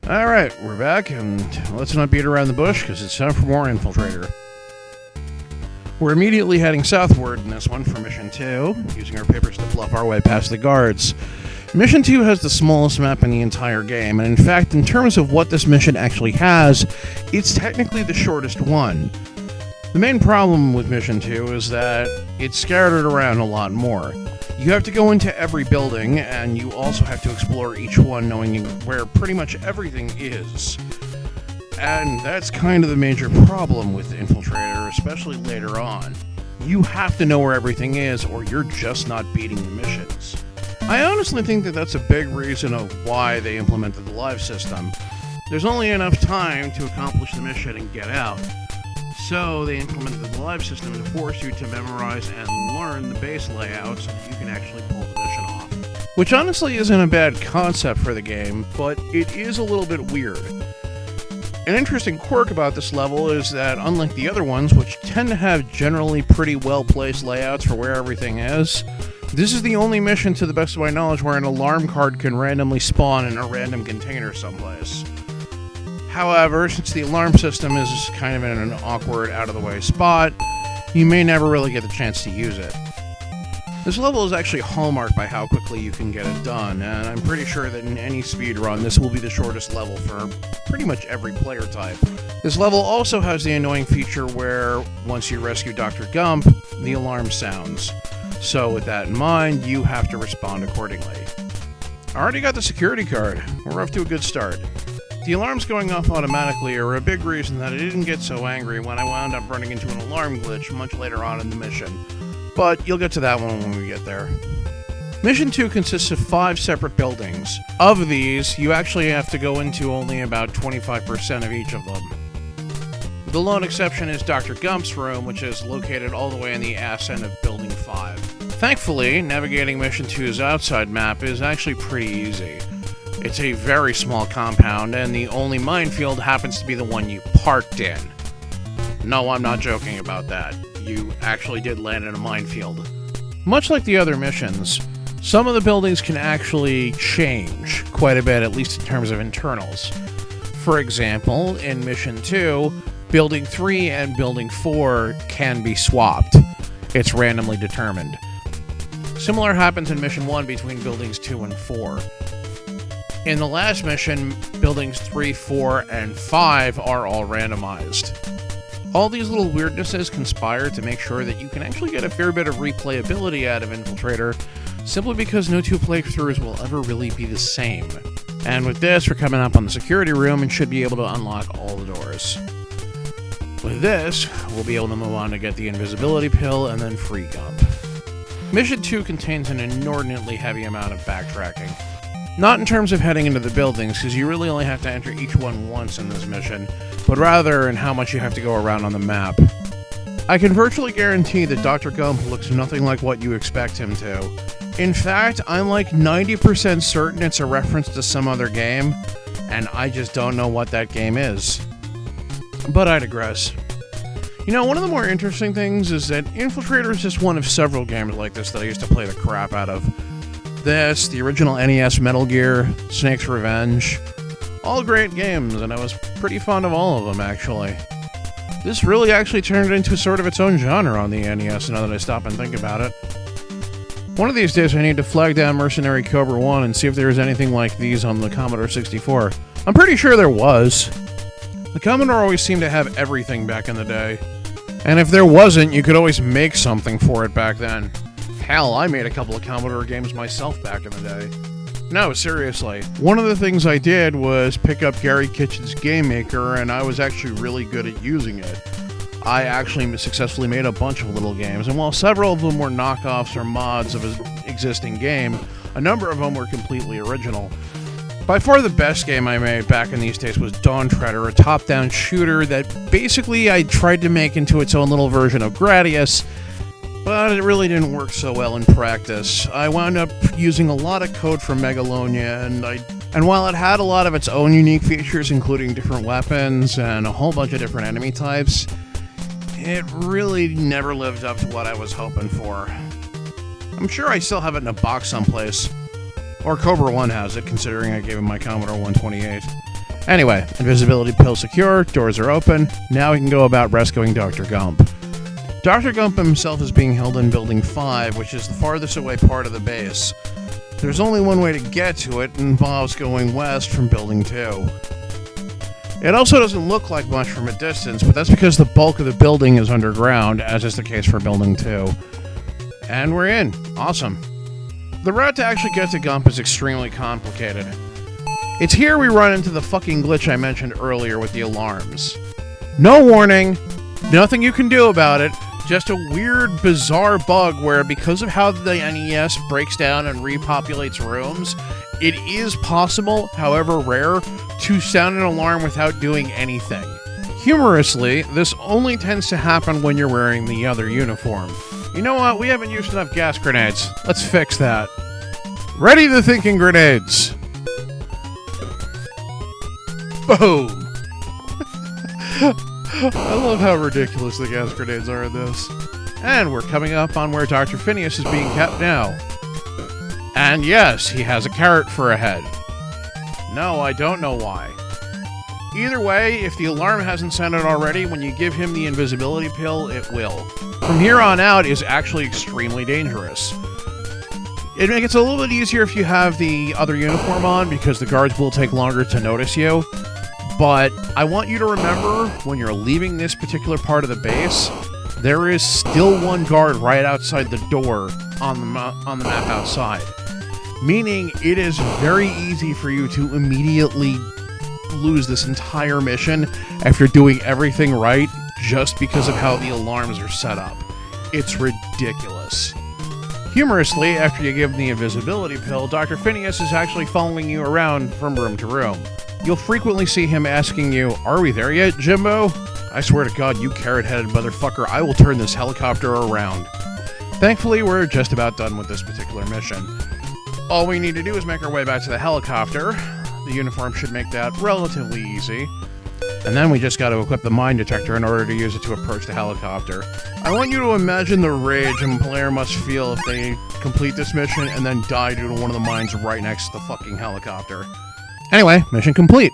Alright, we're back, and let's not beat around the bush, because it's time for more Infiltrator. We're immediately heading southward in this one for Mission 2, using our papers to bluff our way past the guards. Mission 2 has the smallest map in the entire game, and in fact, in terms of what this mission actually has, it's technically the shortest one. The main problem with Mission 2 is that it's scattered around a lot more. You have to go into every building, and you also have to explore each one knowing where pretty much everything is. And that's kind of the major problem with Infiltrator, especially later on. You have to know where everything is, or you're just not beating the missions. I honestly think that that's a big reason of why they implemented the live system. There's only enough time to accomplish the mission and get out. So they implemented the live system to force you to memorize and learn the base layout so that you can actually pull the mission off. Which honestly isn't a bad concept for the game, but it is a little bit weird. An interesting quirk about this level is that, unlike the other ones, which tend to have generally pretty well-placed layouts for where everything is, this is the only mission, to the best of my knowledge, where an alarm card can randomly spawn in a random container someplace. However, since the alarm system is kind of in an awkward, out-of-the-way spot, you may never really get the chance to use it. This level is actually hallmarked by how quickly you can get it done, and I'm pretty sure that in any speedrun, this will be the shortest level for pretty much every player type. This level also has the annoying feature where, once you rescue Dr. Gump, the alarm sounds. So with that in mind, you have to respond accordingly. I already got the security card. We're off to a good start. The alarms going off automatically are a big reason that I didn't get so angry when I wound up running into an alarm glitch much later on in the mission. But you'll get to that one when we get there. Mission 2 consists of 5 separate buildings. Of these, you actually have to go into only about 25% of each of them. The lone exception is Dr. Gump's room, which is located all the way in the ass end of Building 5. Thankfully, navigating Mission 2's outside map is actually pretty easy. It's a very small compound, and the only minefield happens to be the one you parked in. No, I'm not joking about that. You actually did land in a minefield. Much like the other missions, some of the buildings can actually change quite a bit, at least in terms of internals. For example, in Mission 2, Building 3 and Building 4 can be swapped. It's randomly determined. Similar happens in Mission 1 between Buildings 2 and 4. In the last mission, Buildings 3, 4, and 5 are all randomized. All these little weirdnesses conspire to make sure that you can actually get a fair bit of replayability out of Infiltrator, simply because no two playthroughs will ever really be the same. And with this, we're coming up on the security room and should be able to unlock all the doors. With this, we'll be able to move on to get the invisibility pill and then free Gump. Mission 2 contains an inordinately heavy amount of backtracking. Not in terms of heading into the buildings, because you really only have to enter each one once in this mission, but rather in how much you have to go around on the map. I can virtually guarantee that Dr. Gump looks nothing like what you expect him to. In fact, I'm like 90% certain it's a reference to some other game, and I just don't know what that game is. But I digress. You know, one of the more interesting things is that Infiltrator is just one of several games like this that I used to play the crap out of. This, the original NES Metal Gear, Snake's Revenge, all great games, and I was pretty fond of all of them, actually. This really actually turned it into sort of its own genre on the NES, now that I stop and think about it. One of these days I need to flag down Mercenary Cobra 1 and see if there is anything like these on the Commodore 64. I'm pretty sure there was. The Commodore always seemed to have everything back in the day. And if there wasn't, you could always make something for it back then. Hell, I made a couple of Commodore games myself back in the day. No, seriously. One of the things I did was pick up Gary Kitchen's Game Maker, and I was actually really good at using it. I actually successfully made a bunch of little games, and while several of them were knockoffs or mods of an existing game, a number of them were completely original. By far the best game I made back in these days was Dawn Treader, a top-down shooter that basically I tried to make into its own little version of Gradius, but it really didn't work so well in practice. I wound up using a lot of code from Megalonia, and while it had a lot of its own unique features, including different weapons and a whole bunch of different enemy types, it really never lived up to what I was hoping for. I'm sure I still have it in a box someplace. Or Cobra 1 has it, considering I gave him my Commodore 128. Anyway, invisibility pill secure, doors are open. Now we can go about rescuing Dr. Gump. Dr. Gump himself is being held in Building 5, which is the farthest away part of the base. There's only one way to get to it, and involves going west from Building 2. It also doesn't look like much from a distance, but that's because the bulk of the building is underground, as is the case for Building 2. And we're in. Awesome. The route to actually get to Gump is extremely complicated. It's here we run into the fucking glitch I mentioned earlier with the alarms. No warning, nothing you can do about it, just a weird, bizarre bug where because of how the NES breaks down and repopulates rooms, it is possible, however rare, to sound an alarm without doing anything. Humorously, this only tends to happen when you're wearing the other uniform. You know what? We haven't used enough gas grenades. Let's fix that. Ready the thinking grenades! Boom! I love how ridiculous the gas grenades are in this. And we're coming up on where Dr. Phineas is being kept now. And yes, he has a carrot for a head. No, I don't know why. Either way, if the alarm hasn't sounded already, when you give him the invisibility pill, it will. From here on out is actually extremely dangerous. It gets a little bit easier if you have the other uniform on, because the guards will take longer to notice you. But I want you to remember, when you're leaving this particular part of the base, there is still one guard right outside the door on the map outside. Meaning, it is very easy for you to immediately lose this entire mission after doing everything right just because of how the alarms are set up. It's ridiculous. Humorously, after you give him the invisibility pill, Dr. Phineas is actually following you around from room to room. You'll frequently see him asking you, "Are we there yet, Jimbo? I swear to God, you carrot-headed motherfucker, I will turn this helicopter around." Thankfully, we're just about done with this particular mission. All we need to do is make our way back to the helicopter. The uniform should make that relatively easy. And then we just got to equip the mine detector in order to use it to approach the helicopter. I want you to imagine the rage a player must feel if they complete this mission and then die due to one of the mines right next to the fucking helicopter. Anyway, mission complete.